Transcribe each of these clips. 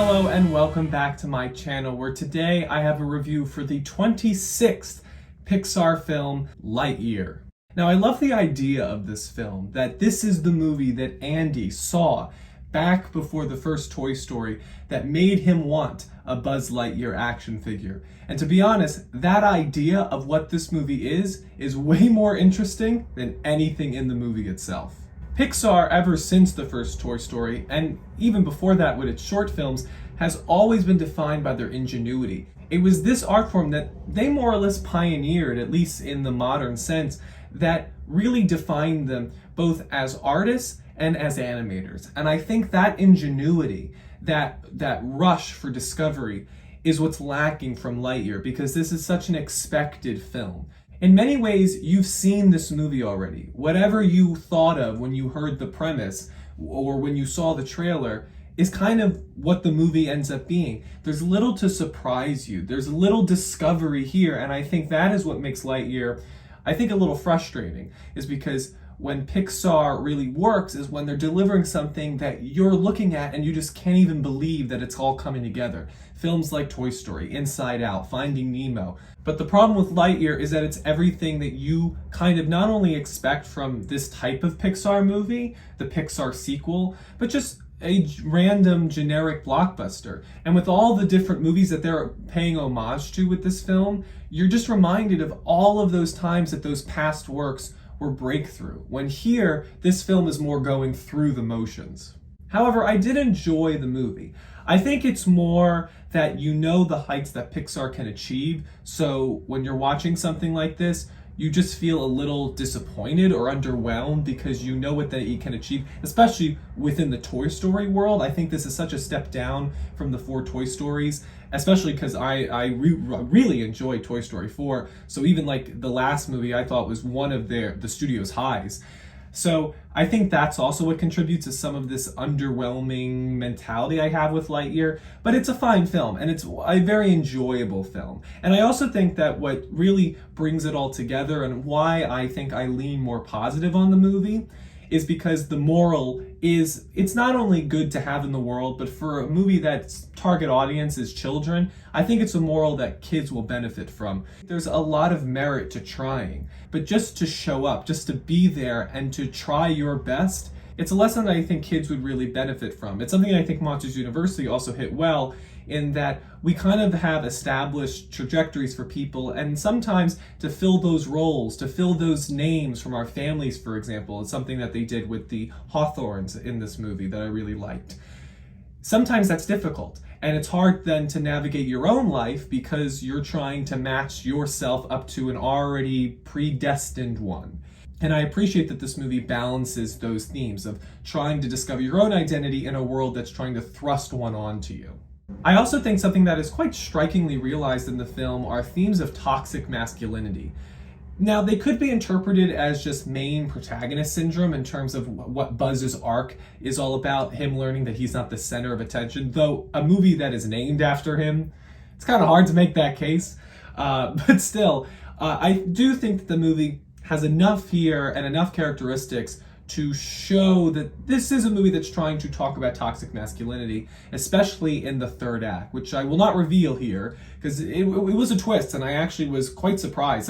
Hello and welcome back to my channel, where today I have a review for the 26th Pixar film, Lightyear. Now, I love the idea of this film, that this is the movie that Andy saw back before the first Toy Story that made him want a Buzz Lightyear action figure. And to be honest, that idea of what this movie is way more interesting than anything in the movie itself. Pixar, ever since the first Toy Story, and even before that with its short films, has always been defined by their ingenuity. It was this art form that they more or less pioneered, at least in the modern sense, that really defined them both as artists and as animators. And I think that ingenuity, that rush for discovery, is what's lacking from Lightyear, because this is such an expected film. In many ways, you've seen this movie already. Whatever you thought of when you heard the premise or when you saw the trailer is kind of what the movie ends up being. There's little to surprise you. There's little discovery here, and I think that is what makes Lightyear, I think, a little frustrating, is because when Pixar really works is when they're delivering something that you're looking at and you just can't even believe that it's all coming together. Films like Toy Story, Inside Out, Finding Nemo. But the problem with Lightyear is that it's everything that you kind of not only expect from this type of Pixar movie, the Pixar sequel, but just a random generic blockbuster. And with all the different movies that they're paying homage to with this film, you're just reminded of all of those times that those past works were breakthrough, when here, this film is more going through the motions. However, I did enjoy the movie. I think it's more that you know the heights that Pixar can achieve, so when you're watching something like this, you just feel a little disappointed or underwhelmed because you know what they can achieve, especially within the Toy Story world. I think this is such a step down from the 4 Toy Stories, especially because I really enjoyed Toy Story 4. So even like the last movie I thought was one of the studio's highs. So I think that's also what contributes to some of this underwhelming mentality I have with Lightyear, but it's a fine film and it's a very enjoyable film. And I also think that what really brings it all together and why I think I lean more positive on the movie is because the moral is, it's not only good to have in the world, but for a movie that's target audience is children, I think it's a moral that kids will benefit from. There's a lot of merit to trying, but just to show up, just to be there and to try your best, it's a lesson that I think kids would really benefit from. It's something I think Monsters University also hit well, in that we kind of have established trajectories for people, and sometimes to fill those roles, to fill those names from our families, for example, is something that they did with the Hawthorns in this movie that I really liked. Sometimes that's difficult, and it's hard then to navigate your own life because you're trying to match yourself up to an already predestined one. And I appreciate that this movie balances those themes of trying to discover your own identity in a world that's trying to thrust one onto you. I also think something that is quite strikingly realized in the film are themes of toxic masculinity. Now, they could be interpreted as just main protagonist syndrome in terms of what Buzz's arc is all about, him learning that he's not the center of attention, though a movie that is named after him, it's kind of hard to make that case. But still, I do think that the movie has enough here and enough characteristics to show that this is a movie that's trying to talk about toxic masculinity, especially in the third act, which I will not reveal here because it was a twist and I actually was quite surprised.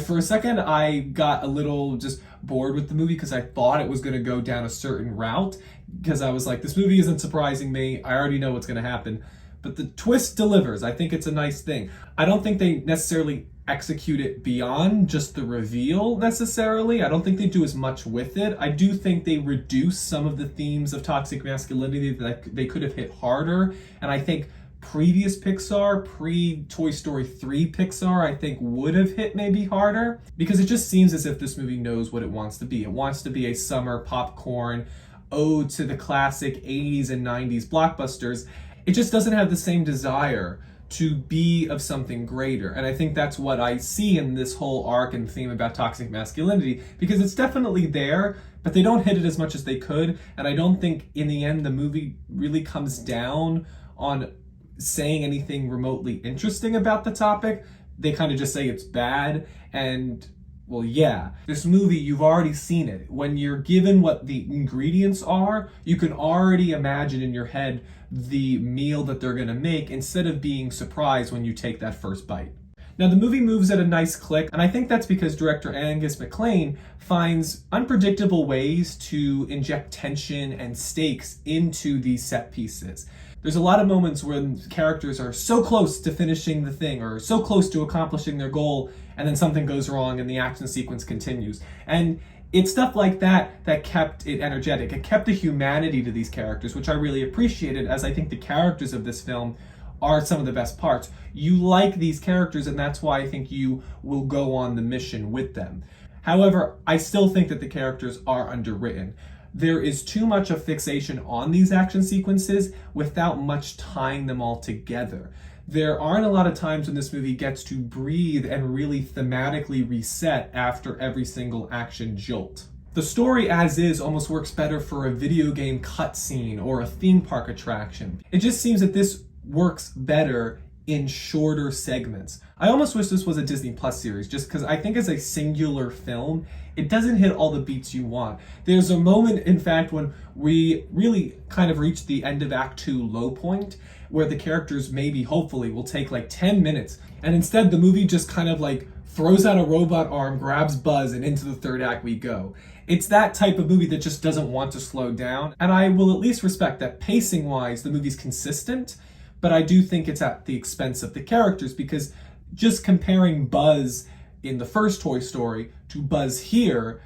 For a second, I got a little just bored with the movie because I thought it was going to go down a certain route, because I was like, this movie isn't surprising me. I already know what's going to happen. But the twist delivers. I think it's a nice thing. I don't think they necessarily execute it beyond just the reveal necessarily. I don't think they do as much with it. I do think they reduce some of the themes of toxic masculinity that they could have hit harder. And I think previous Pixar, pre-Toy Story 3 Pixar, I think would have hit maybe harder, because it just seems as if this movie knows what it wants to be. It wants to be a summer popcorn ode to the classic 80s and 90s blockbusters. It just doesn't have the same desire to be of something greater. And I think that's what I see in this whole arc and theme about toxic masculinity, because it's definitely there, but they don't hit it as much as they could. And I don't think in the end the movie really comes down on saying anything remotely interesting about the topic. They kind of just say it's bad, and Well, yeah, this movie, you've already seen it. When you're given what the ingredients are, you can already imagine in your head the meal that they're gonna make instead of being surprised when you take that first bite. Now, the movie moves at a nice click, and I think that's because director Angus MacLane finds unpredictable ways to inject tension and stakes into these set pieces. There's a lot of moments when characters are so close to finishing the thing or so close to accomplishing their goal, and then something goes wrong and the action sequence continues. And it's stuff like that that kept it energetic. It kept the humanity to these characters, which I really appreciated, as I think the characters of this film are some of the best parts. You like these characters, and that's why I think you will go on the mission with them. However, I still think that the characters are underwritten. There is too much of fixation on these action sequences without much tying them all together. There aren't a lot of times when this movie gets to breathe and really thematically reset after every single action jolt. The story as is almost works better for a video game cutscene or a theme park attraction. It just seems that this works better in shorter segments. I almost wish this was a Disney Plus series, just because I think as a singular film, it doesn't hit all the beats you want. There's a moment, in fact, when we really kind of reach the end of Act 2 low point, where the characters maybe, hopefully, will take like 10 minutes, and instead the movie just kind of like throws out a robot arm, grabs Buzz, and into the third act we go. It's that type of movie that just doesn't want to slow down, and I will at least respect that pacing-wise, the movie's consistent, but I do think it's at the expense of the characters, because just comparing Buzz in the first Toy Story to Buzz here,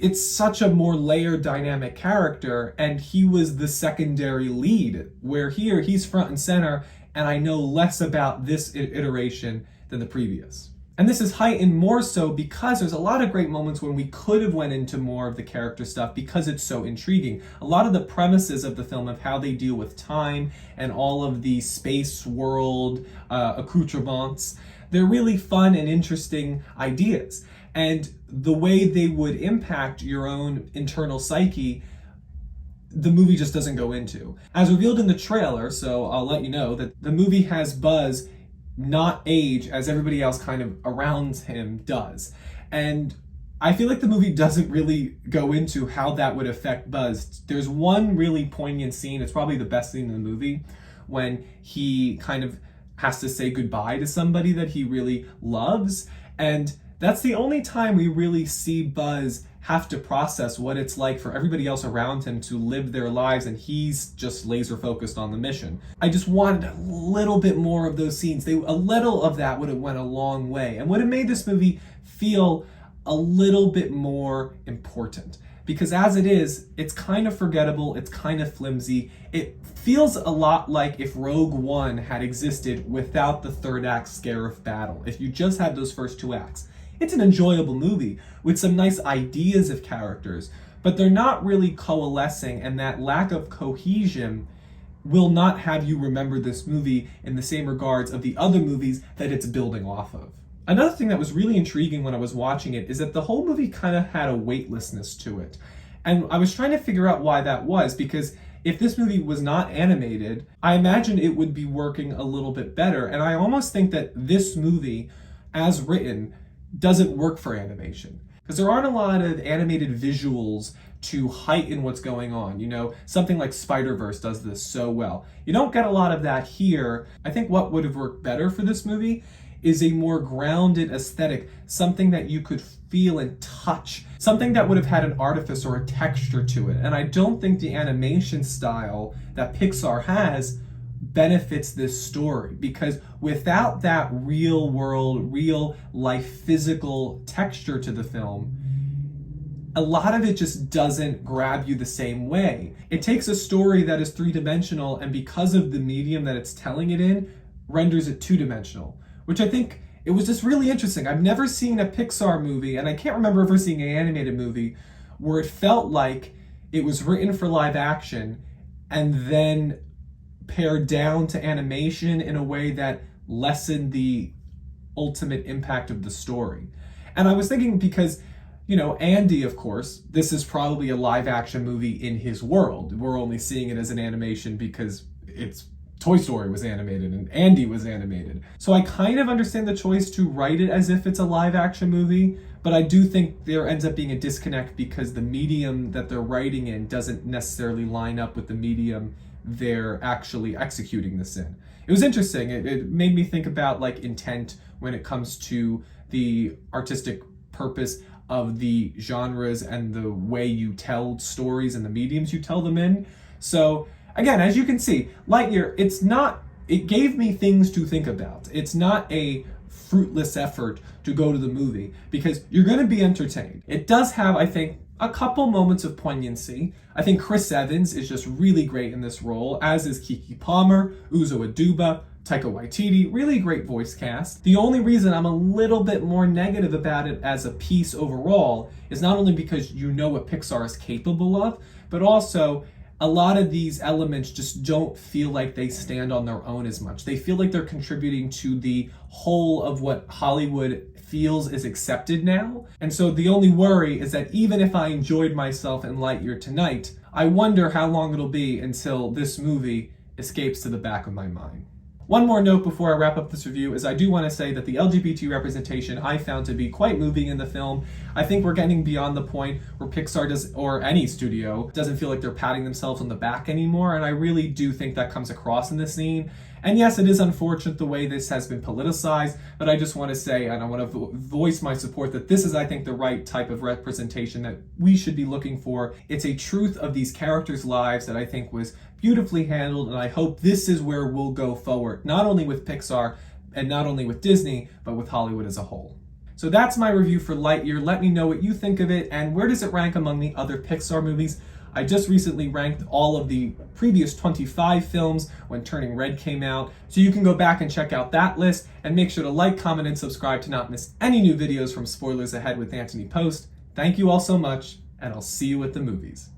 it's such a more layered dynamic character, and he was the secondary lead, where here he's front and center, and I know less about this iteration than the previous. And this is heightened more so because there's a lot of great moments when we could have went into more of the character stuff because it's so intriguing. A lot of the premises of the film of how they deal with time and all of the space world accoutrements, they're really fun and interesting ideas. And the way they would impact your own internal psyche, the movie just doesn't go into. As revealed in the trailer, so I'll let you know that the movie has Buzz not age as everybody else kind of around him does. And I feel like the movie doesn't really go into how that would affect Buzz. There's one really poignant scene, it's probably the best scene in the movie, when he kind of has to say goodbye to somebody that he really loves. And that's the only time we really see Buzz have to process what it's like for everybody else around him to live their lives, and he's just laser focused on the mission. I just wanted a little bit more of those scenes. A little of that would have went a long way and would have made this movie feel a little bit more important. Because as it is, it's kind of forgettable, it's kind of flimsy. It feels a lot like if Rogue One had existed without the third act Scarif battle. If you just had those first two acts. It's an enjoyable movie with some nice ideas of characters, but they're not really coalescing, and that lack of cohesion will not have you remember this movie in the same regards of the other movies that it's building off of. Another thing that was really intriguing when I was watching it is that the whole movie kind of had a weightlessness to it. And I was trying to figure out why that was, because if this movie was not animated, I imagine it would be working a little bit better. And I almost think that this movie, as written, doesn't work for animation, because there aren't a lot of animated visuals to heighten what's going on. You know, something like Spider-Verse does this so well. You don't get a lot of that here. I think what would have worked better for this movie is a more grounded aesthetic, something that you could feel and touch, something that would have had an artifice or a texture to it. And I don't think the animation style that Pixar has benefits this story, because without that real world, real life, physical texture to the film, a lot of it just doesn't grab you the same way. It takes a story that is three-dimensional, and because of the medium that it's telling it in, renders it two-dimensional, which I think it was just really interesting. I've never seen a Pixar movie, and I can't remember ever seeing an animated movie where it felt like it was written for live action and then pared down to animation in a way that lessened the ultimate impact of the story. And I was thinking, because, you know, Andy, of course, this is probably a live action movie in his world. We're only seeing it as an animation because it's Toy Story was animated and Andy was animated. So I kind of understand the choice to write it as if it's a live action movie, but I do think there ends up being a disconnect because the medium that they're writing in doesn't necessarily line up with the medium they're actually executing this in. It was interesting. It made me think about like intent when it comes to the artistic purpose of the genres and the way you tell stories and the mediums you tell them in. So again, as you can see, Lightyear, it gave me things to think about. It's not a fruitless effort to go to the movie because you're going to be entertained. It does have, I think, a couple moments of poignancy. I think Chris Evans is just really great in this role, as is Keke Palmer, Uzo Aduba, Taika Waititi, really great voice cast. The only reason I'm a little bit more negative about it as a piece overall is not only because you know what Pixar is capable of, but also a lot of these elements just don't feel like they stand on their own as much. They feel like they're contributing to the whole of what Hollywood feels is accepted now. And so the only worry is that even if I enjoyed myself in Lightyear tonight, I wonder how long it'll be until this movie escapes to the back of my mind. One more note before I wrap up this review is I do want to say that the LGBT representation I found to be quite moving in the film. I think we're getting beyond the point where Pixar does, or any studio, doesn't feel like they're patting themselves on the back anymore, and I really do think that comes across in the scene. And yes, it is unfortunate the way this has been politicized, but I just want to say, and I want to voice my support that this is, I think, the right type of representation that we should be looking for. It's a truth of these characters' lives that I think was beautifully handled, and I hope this is where we'll go forward, not only with Pixar and not only with Disney, but with Hollywood as a whole. So that's my review for Lightyear. Let me know what you think of it, and where does it rank among the other Pixar movies? I just recently ranked all of the previous 25 films when Turning Red came out, so you can go back and check out that list, and make sure to like, comment, and subscribe to not miss any new videos from Spoilers Ahead with Anthony Post. Thank you all so much, and I'll see you at the movies.